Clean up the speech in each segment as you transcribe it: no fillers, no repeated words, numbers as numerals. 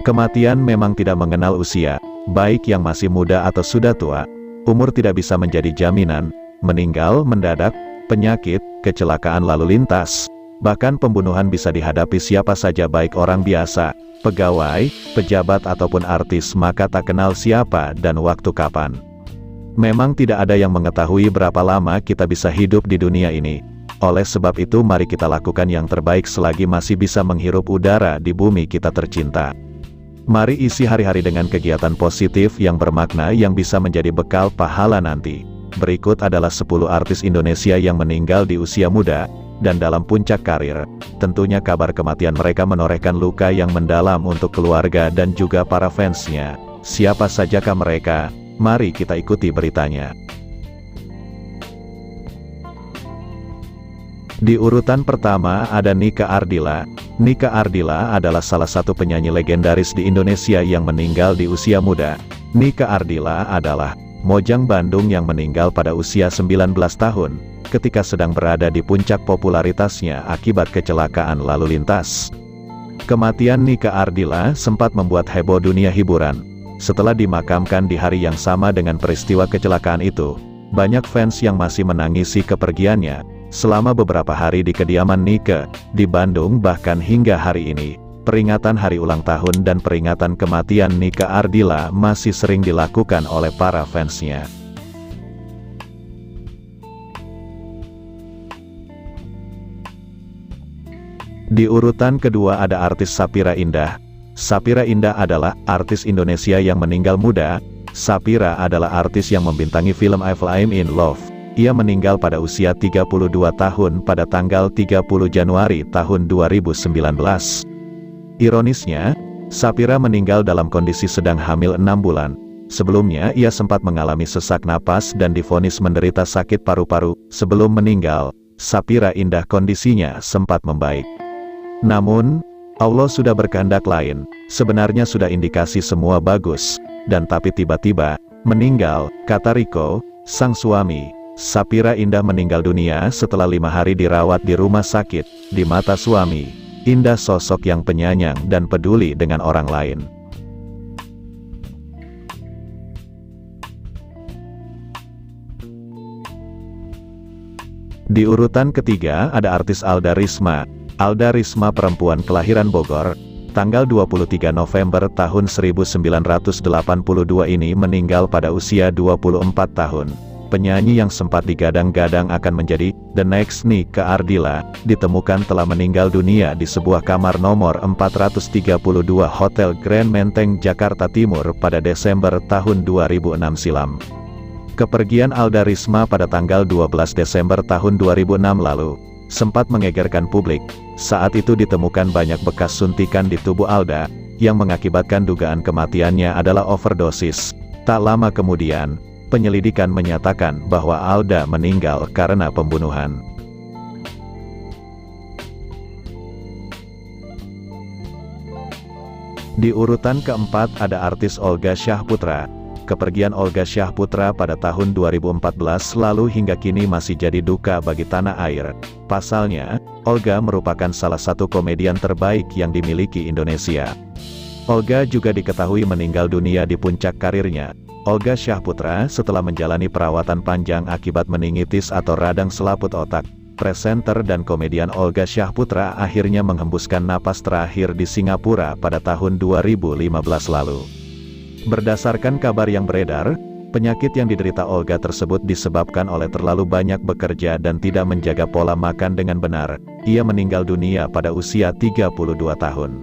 Kematian memang tidak mengenal usia, baik yang masih muda atau sudah tua. Umur tidak bisa menjadi jaminan. Meninggal mendadak, penyakit, kecelakaan lalu lintas, bahkan pembunuhan bisa dihadapi siapa saja, baik orang biasa, pegawai, pejabat ataupun artis, maka tak kenal siapa dan waktu kapan. Memang tidak ada yang mengetahui berapa lama kita bisa hidup di dunia ini. Oleh sebab itu mari kita lakukan yang terbaik selagi masih bisa menghirup udara di bumi kita tercinta. Mari isi hari-hari dengan kegiatan positif yang bermakna yang bisa menjadi bekal pahala nanti. Berikut adalah 10 artis Indonesia yang meninggal di usia muda, dan dalam puncak karir. Tentunya kabar kematian mereka menorehkan luka yang mendalam untuk keluarga dan juga para fansnya. Siapa sajakah mereka? Mari kita ikuti beritanya. Di urutan pertama ada Nika Ardila. Nika Ardila adalah salah satu penyanyi legendaris di Indonesia yang meninggal di usia muda. Nika Ardila adalah mojang Bandung yang meninggal pada usia 19 tahun, ketika sedang berada di puncak popularitasnya akibat kecelakaan lalu lintas. Kematian Nika Ardila sempat membuat heboh dunia hiburan. Setelah dimakamkan di hari yang sama dengan peristiwa kecelakaan itu, banyak fans yang masih menangisi kepergiannya. Selama beberapa hari di kediaman Nika, di Bandung, bahkan hingga hari ini, peringatan hari ulang tahun dan peringatan kematian Nika Ardila masih sering dilakukan oleh para fansnya. Di urutan kedua ada artis Sapira Indah. Sapira Indah adalah artis Indonesia yang meninggal muda. Sapira adalah artis yang membintangi film I Fall in Love. Ia meninggal pada usia 32 tahun pada tanggal 30 Januari tahun 2019. Ironisnya, Sapira meninggal dalam kondisi sedang hamil 6 bulan. Sebelumnya ia sempat mengalami sesak napas dan divonis menderita sakit paru-paru. Sebelum meninggal, Sapira Indah kondisinya sempat membaik. Namun, Allah sudah berkehendak lain. Sebenarnya sudah indikasi semua bagus, dan tapi tiba-tiba meninggal, kata Riko, sang suami. Sapira Indah meninggal dunia setelah 5 hari dirawat di rumah sakit. Di mata suami, Indah sosok yang penyayang dan peduli dengan orang lain. Di urutan ketiga ada artis Alda Risma. Alda Risma perempuan kelahiran Bogor, tanggal 23 November tahun 1982 ini meninggal pada usia 24 tahun. Penyanyi yang sempat digadang-gadang akan menjadi the next Nika Ardila, ditemukan telah meninggal dunia di sebuah kamar nomor 432 Hotel Grand Menteng, Jakarta Timur pada Desember tahun 2006 silam. Kepergian Alda Risma pada tanggal 12 Desember tahun 2006 lalu sempat mengegerkan publik. Saat itu ditemukan banyak bekas suntikan di tubuh Alda, yang mengakibatkan dugaan kematiannya adalah overdosis. Tak lama kemudian, penyelidikan menyatakan bahwa Alda meninggal karena pembunuhan. Di urutan keempat ada artis Olga Syahputra. Kepergian Olga Syahputra pada tahun 2014 lalu hingga kini masih jadi duka bagi tanah air. Pasalnya, Olga merupakan salah satu komedian terbaik yang dimiliki Indonesia. Olga juga diketahui meninggal dunia di puncak karirnya. Olga Syahputra setelah menjalani perawatan panjang akibat meningitis atau radang selaput otak. Presenter dan komedian Olga Syahputra akhirnya menghembuskan napas terakhir di Singapura pada tahun 2015 lalu. Berdasarkan kabar yang beredar, penyakit yang diderita Olga tersebut disebabkan oleh terlalu banyak bekerja dan tidak menjaga pola makan dengan benar. Ia meninggal dunia pada usia 32 tahun.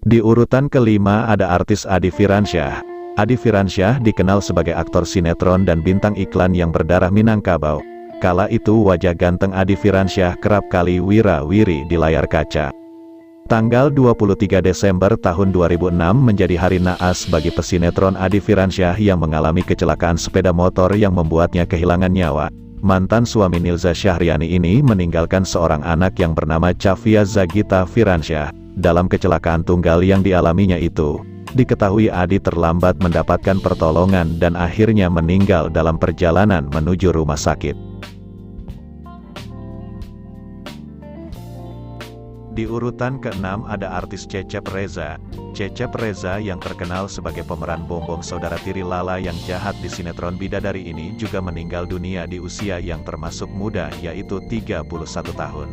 Di urutan kelima ada artis Adi Firansyah. Adi Firansyah dikenal sebagai aktor sinetron dan bintang iklan yang berdarah Minangkabau. Kala itu wajah ganteng Adi Firansyah kerap kali wira-wiri di layar kaca. Tanggal 23 Desember tahun 2006 menjadi hari naas bagi pesinetron Adi Firansyah yang mengalami kecelakaan sepeda motor yang membuatnya kehilangan nyawa. Mantan suami Nilza Syahriani ini meninggalkan seorang anak yang bernama Chavia Zagita Firansyah. Dalam kecelakaan tunggal yang dialaminya itu, diketahui Adi terlambat mendapatkan pertolongan dan akhirnya meninggal dalam perjalanan menuju rumah sakit. Di urutan ke-6 ada artis Cecep Reza. Cecep Reza yang terkenal sebagai pemeran bom-bom saudara tiri Lala yang jahat di sinetron Bidadari ini juga meninggal dunia di usia yang termasuk muda, yaitu 31 tahun.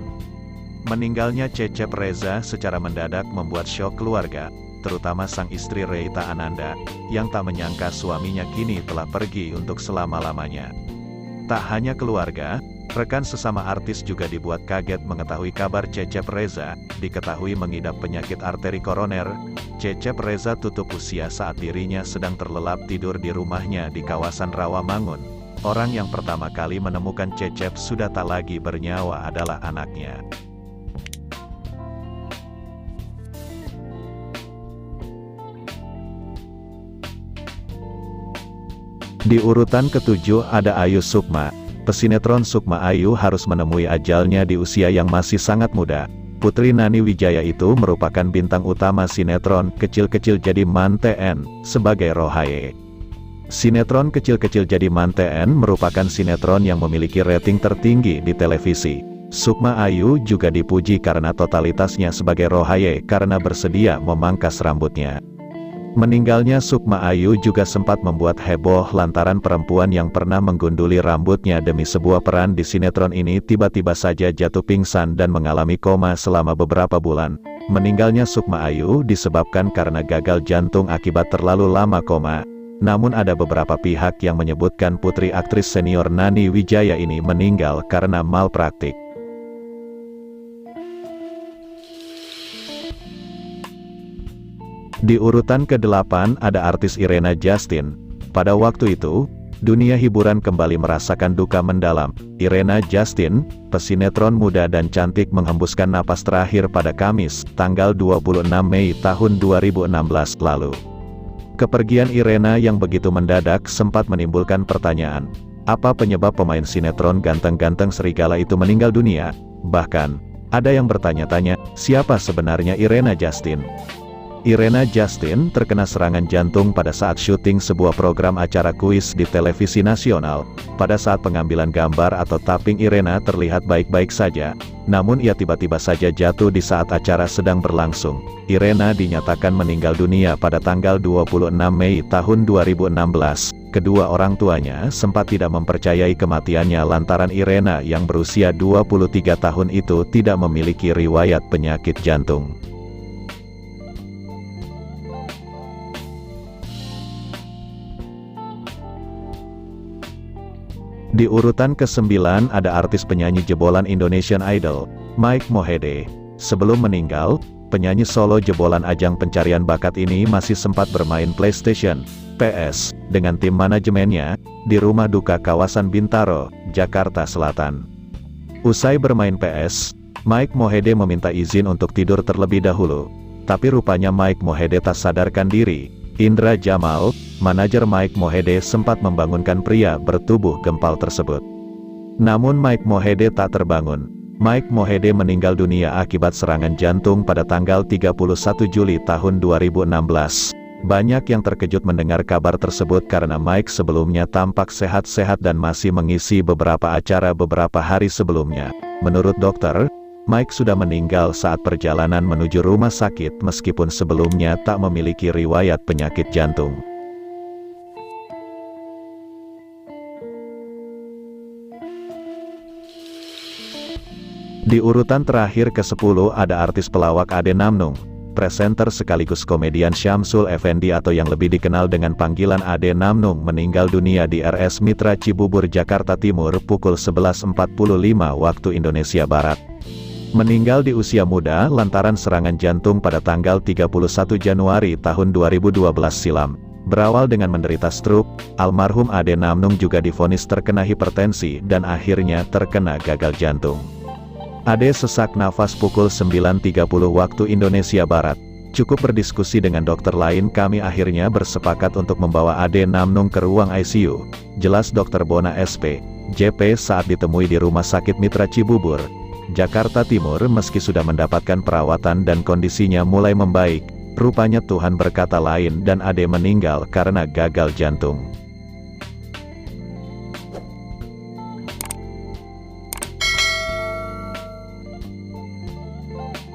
Meninggalnya Cecep Reza secara mendadak membuat syok keluarga, terutama sang istri Reita Ananda, yang tak menyangka suaminya kini telah pergi untuk selama-lamanya. Tak hanya keluarga, rekan sesama artis juga dibuat kaget mengetahui kabar Cecep Reza. Diketahui mengidap penyakit arteri koroner. Cecep Reza tutup usia saat dirinya sedang terlelap tidur di rumahnya di kawasan Rawamangun. Orang yang pertama kali menemukan Cecep sudah tak lagi bernyawa adalah anaknya. Di urutan ke-7 ada Ayu Sukma. Pesinetron Sukma Ayu harus menemui ajalnya di usia yang masih sangat muda. Putri Nani Wijaya itu merupakan bintang utama sinetron Kecil-Kecil Jadi Manteen sebagai Rohaye. Sinetron Kecil-Kecil Jadi Manteen merupakan sinetron yang memiliki rating tertinggi di televisi. Sukma Ayu juga dipuji karena totalitasnya sebagai Rohaye karena bersedia memangkas rambutnya. Meninggalnya Sukma Ayu juga sempat membuat heboh lantaran perempuan yang pernah menggunduli rambutnya demi sebuah peran di sinetron ini tiba-tiba saja jatuh pingsan dan mengalami koma selama beberapa bulan. Meninggalnya Sukma Ayu disebabkan karena gagal jantung akibat terlalu lama koma. Namun ada beberapa pihak yang menyebutkan putri aktris senior Nani Wijaya ini meninggal karena malpraktik. Di urutan ke-8 ada artis Irena Justin. Pada waktu itu, dunia hiburan kembali merasakan duka mendalam. Irena Justin, pesinetron muda dan cantik menghembuskan napas terakhir pada Kamis, tanggal 26 Mei tahun 2016 lalu. Kepergian Irena yang begitu mendadak sempat menimbulkan pertanyaan, apa penyebab pemain sinetron ganteng-ganteng serigala itu meninggal dunia? Bahkan, ada yang bertanya-tanya, siapa sebenarnya Irena Justin? Irena Justin terkena serangan jantung pada saat syuting sebuah program acara kuis di televisi nasional. Pada saat pengambilan gambar atau tapping Irena terlihat baik-baik saja, namun ia tiba-tiba saja jatuh di saat acara sedang berlangsung. Irena dinyatakan meninggal dunia pada tanggal 26 Mei tahun 2016. Kedua orang tuanya sempat tidak mempercayai kematiannya lantaran Irena yang berusia 23 tahun itu tidak memiliki riwayat penyakit jantung. Di urutan ke-9 ada artis penyanyi jebolan Indonesian Idol, Mike Mohede. Sebelum meninggal, penyanyi solo jebolan ajang pencarian bakat ini masih sempat bermain PlayStation, PS, dengan tim manajemennya, di rumah duka kawasan Bintaro, Jakarta Selatan. Usai bermain PS, Mike Mohede meminta izin untuk tidur terlebih dahulu. Tapi rupanya Mike Mohede tak sadarkan diri. Indra Jamal, manajer Mike Mohede sempat membangunkan pria bertubuh gempal tersebut. Namun Mike Mohede tak terbangun. Mike Mohede meninggal dunia akibat serangan jantung pada tanggal 31 Juli tahun 2016. Banyak yang terkejut mendengar kabar tersebut karena Mike sebelumnya tampak sehat-sehat dan masih mengisi beberapa acara beberapa hari sebelumnya. Menurut dokter, Mike sudah meninggal saat perjalanan menuju rumah sakit meskipun sebelumnya tak memiliki riwayat penyakit jantung. Di urutan terakhir ke-10 ada artis pelawak Ade Namnung. Presenter sekaligus komedian Syamsul Effendi atau yang lebih dikenal dengan panggilan Ade Namnung meninggal dunia di RS Mitra Cibubur, Jakarta Timur pukul 11.45 waktu Indonesia Barat. Meninggal di usia muda lantaran serangan jantung pada tanggal 31 Januari tahun 2012 silam. Berawal dengan menderita stroke, almarhum Ade Namnung juga divonis terkena hipertensi dan akhirnya terkena gagal jantung. Ade sesak nafas pukul 9.30 waktu Indonesia Barat. Cukup berdiskusi dengan dokter lain, kami akhirnya bersepakat untuk membawa Ade Namnung ke ruang ICU. Jelas Dr. Bona SP, JP saat ditemui di Rumah Sakit Mitra Cibubur, Jakarta Timur meski sudah mendapatkan perawatan dan kondisinya mulai membaik. Rupanya Tuhan berkata lain dan Ade meninggal karena gagal jantung.